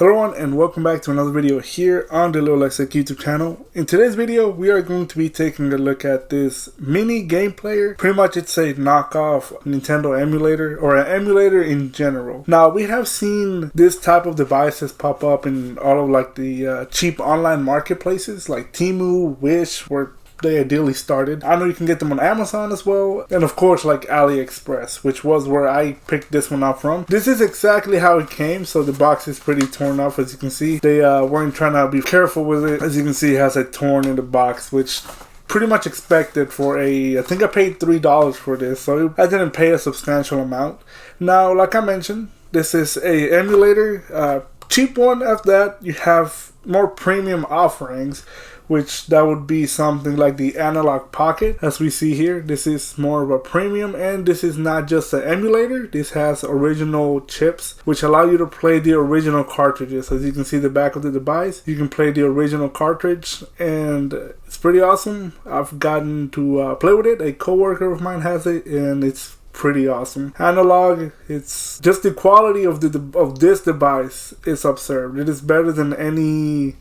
Hello everyone and welcome back to another video here on the Lil'X YouTube channel. In today's video we are going to be taking a look at this mini game player. Pretty much it's a knockoff Nintendo emulator or an emulator in general. Now we have seen this type of devices pop up in all of like the cheap online marketplaces like Temu, Wish, where they ideally started. I know you can get them on Amazon as well, and of course like AliExpress, which was where I picked this one up from. This is exactly how it came, so the box is pretty torn off as you can see. They weren't trying to be careful with it. As you can see, it has a torn in the box, which pretty much expected for I think I paid $3 for this, so I didn't pay a substantial amount. Now, like I mentioned, this is a emulator, cheap one. After that, you have more premium offerings, which that would be something like the Analog Pocket. As we see here, this is more of a premium, and this is not just an emulator. This has original chips which allow you to play the original cartridges. As you can see the back of the device, you can play the original cartridge, and it's pretty awesome. I've gotten to play with it. A coworker of mine has it, and it's pretty awesome. Analog, it's just the quality of this device is absurd. It is better than any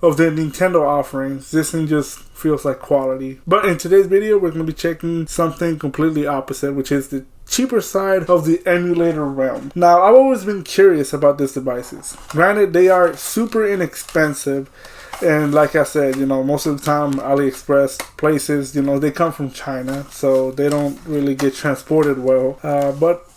of the Nintendo offerings. This thing just feels like quality. But in today's video, we're going to be checking something completely opposite, which is the cheaper side of the emulator realm. Now, I've always been curious about these devices. Granted, they are super inexpensive, and like I said, you know, most of the time AliExpress places, you know, they come from China, so they don't really get transported well. But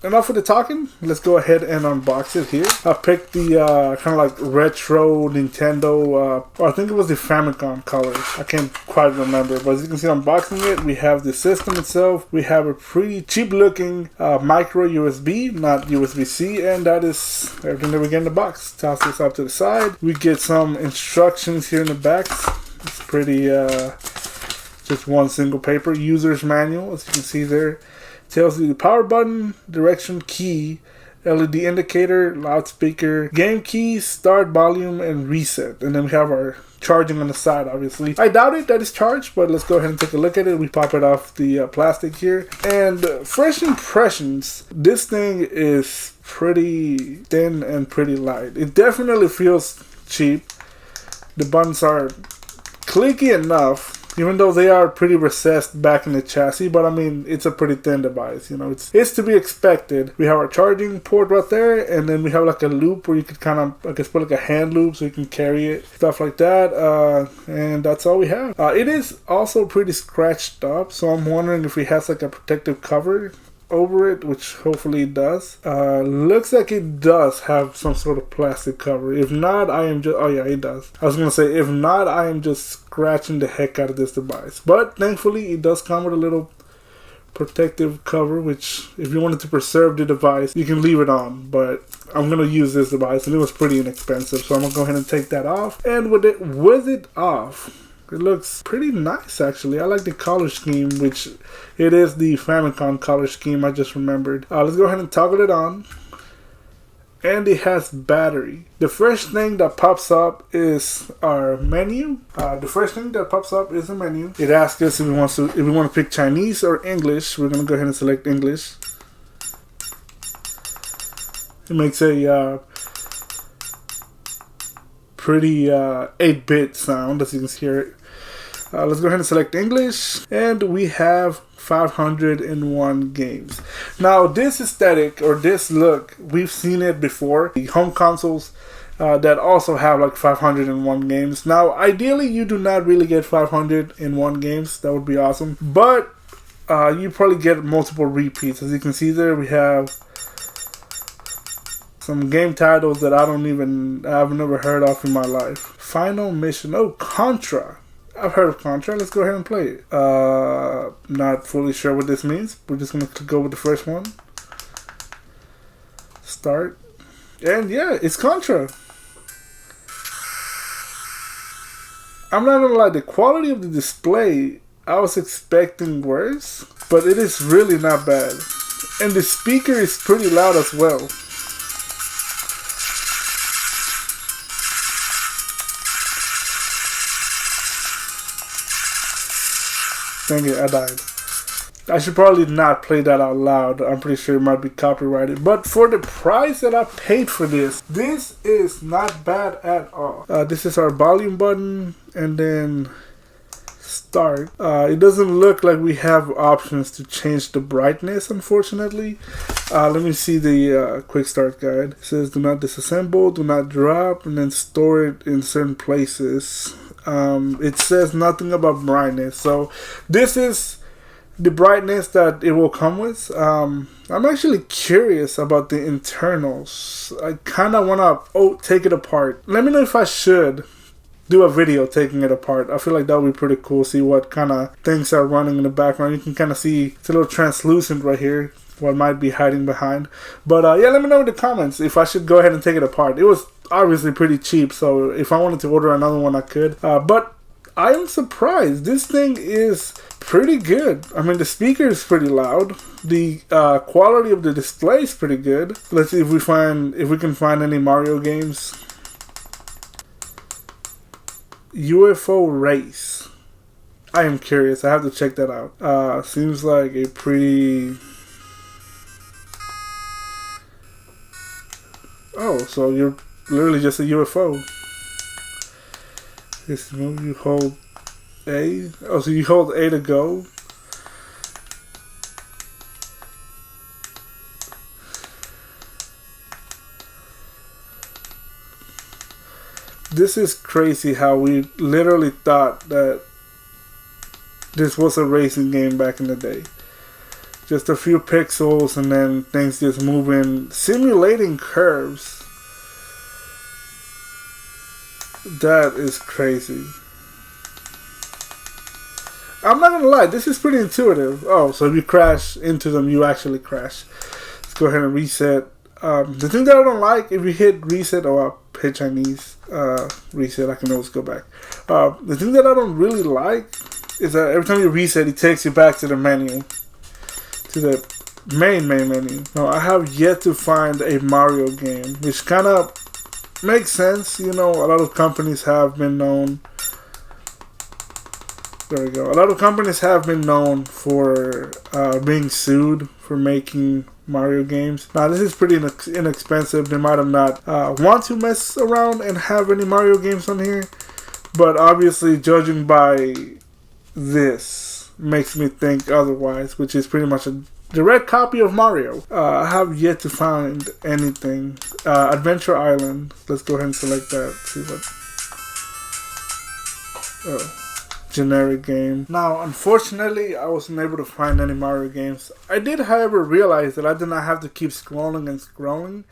enough of the talking, let's go ahead and unbox it here. I picked the kind of like retro Nintendo, I think it was the Famicom colors. I can't quite remember, but as you can see unboxing it, we have the system itself. We have a pretty cheap looking micro USB, not USB-C, and that is everything that we get in the box. Toss this up to the side. We get some instructions here in the back. It's pretty, just one single paper. User's manual, as you can see there. Tells you the power button, direction key, LED indicator, loudspeaker, game keys, start volume, and reset. And then we have our charging on the side, obviously. I doubt it that it's charged, but let's go ahead and take a look at it. We pop it off the plastic here. And first impressions, this thing is pretty thin and pretty light. It definitely feels cheap. The buttons are clicky enough, even though they are pretty recessed back in the chassis, but I mean, it's a pretty thin device, you know, it's to be expected. We have our charging port right there, and then we have like a loop where you could kind of, I guess, put like a hand loop so you can carry it, stuff like that, and that's all we have. It is also pretty scratched up, so I'm wondering if it has like a protective cover over it, which hopefully it does. Looks like it does have some sort of plastic cover. If not, I am just, oh yeah, it does. I was gonna say, if not, I am just scratching the heck out of this device. But thankfully it does come with a little protective cover, which if you wanted to preserve the device, you can leave it on, but I'm gonna use this device and it was pretty inexpensive, so I'm gonna go ahead and take that off. And with it off, it looks pretty nice actually. I like the color scheme, which it is the Famicom color scheme, I just remembered. Let's go ahead and toggle it on. And it has battery. The first thing that pops up is our menu. The menu. It asks us if we want to pick Chinese or English. We're gonna go ahead and select English. It makes a pretty 8-bit sound, as you can hear it. Let's go ahead and select English, and we have 501 games. Now this aesthetic or this look, we've seen it before. The home consoles that also have like 501 games. Now ideally you do not really get 501 games, that would be awesome, but you probably get multiple repeats. As you can see there, we have some game titles that I've never heard of in my life. Final Mission, oh, Contra. I've heard of Contra. Let's go ahead and play it. Not fully sure what this means. We're just going to go with the first one. Start. And yeah, it's Contra. I'm not going to lie, the quality of the display, I was expecting worse, but it is really not bad. And the speaker is pretty loud as well. Dang it, I died. I should probably not play that out loud. I'm pretty sure it might be copyrighted. But for the price that I paid for this is not bad at all. This is our volume button, and then start. It doesn't look like we have options to change the brightness, unfortunately. Let me see the quick start guide. It says do not disassemble, do not drop, and then store it in certain places. It says nothing about brightness. So this is the brightness that it will come with. I'm actually curious about the internals. I kind of want to take it apart. Let me know if I should do a video taking it apart. I feel like that would be pretty cool. See what kind of things are running in the background. You can kind of see it's a little translucent right here, what might be hiding behind. But yeah, let me know in the comments if I should go ahead and take it apart. It was obviously pretty cheap, so if I wanted to order another one I could. But I am surprised. This thing is pretty good. I mean, the speaker is pretty loud. The quality of the display is pretty good. Let's see if we can find any Mario games. UFO Race. I am curious. I have to check that out. Seems like a pretty... Oh, so you're literally just a UFO. This move, you hold A. Oh, so you hold A to go. This is crazy how we literally thought that this was a racing game back in the day. Just a few pixels and then things just moving, simulating curves. That is crazy. I'm not gonna lie, this is pretty intuitive. Oh, so if you crash into them, you actually crash. Let's go ahead and reset. The thing that I don't like, if you hit reset, I'll hit Chinese reset, I can always go back. The thing that I don't really like is that every time you reset, it takes you back to the menu, to the main menu. Now, I have yet to find a Mario game, which kind of makes sense. You know, a lot of companies have been known. There we go. A lot of companies have been known for being sued for making Mario games. Now, this is pretty inexpensive. They might have not want to mess around and have any Mario games on here, but obviously, judging by this, makes me think otherwise, which is pretty much a direct copy of Mario. I have yet to find anything. Adventure Island. Let's go ahead and select that. See what. Oh. Generic game. Now, unfortunately, I wasn't able to find any Mario games. I did, however, realize that I did not have to keep scrolling and scrolling.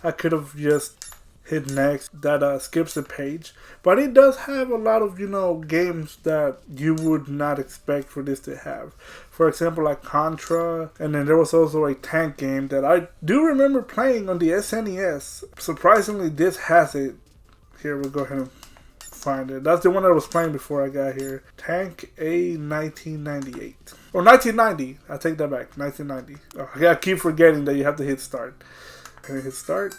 I could have just hit next. That skips the page. But it does have a lot of, you know, games that you would not expect for this to have. For example, like Contra. And then there was also a tank game that I do remember playing on the SNES. Surprisingly, this has it. Here, we'll go ahead and find it. That's the one that I was playing before I got here. Tank A 1998. Or 1990. I take that back. 1990. Oh, I keep forgetting that you have to hit start. Can I hit start?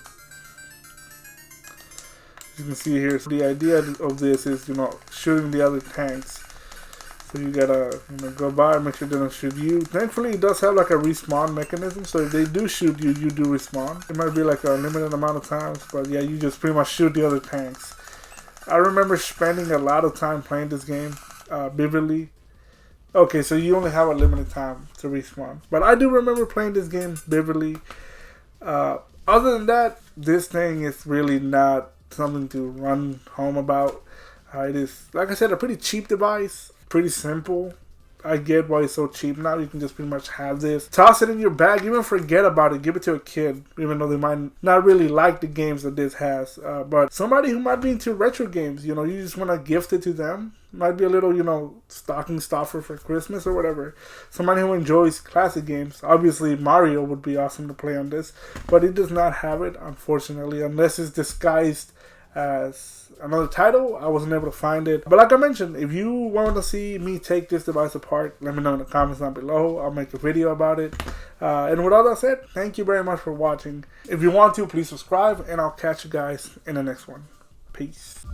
As you can see here, so the idea of this is, you know, shooting the other tanks. So you gotta, you know, go by, make sure they don't shoot you. Thankfully, it does have like a respawn mechanism. So if they do shoot you, you do respawn. It might be like a limited amount of times, but yeah, you just pretty much shoot the other tanks. I remember spending a lot of time playing this game, vividly. Okay, so you only have a limited time to respawn. But I do remember playing this game vividly. Other than that, this thing is really not something to run home about. It is, like I said, a pretty cheap device. Pretty simple. I get why it's so cheap now. You can just pretty much have this. Toss it in your bag. Even forget about it. Give it to a kid. Even though they might not really like the games that this has. But somebody who might be into retro games, you know, you just want to gift it to them. Might be a little, you know, stocking stuffer for Christmas or whatever. Somebody who enjoys classic games. Obviously, Mario would be awesome to play on this. But it does not have it, unfortunately. Unless it's disguised as another title. I wasn't able to find it. But like I mentioned, if you want to see me take this device apart, let me know in the comments down below. I'll make a video about it. And with all that said, thank you very much for watching. If you want to, please subscribe, and I'll catch you guys in the next one. Peace.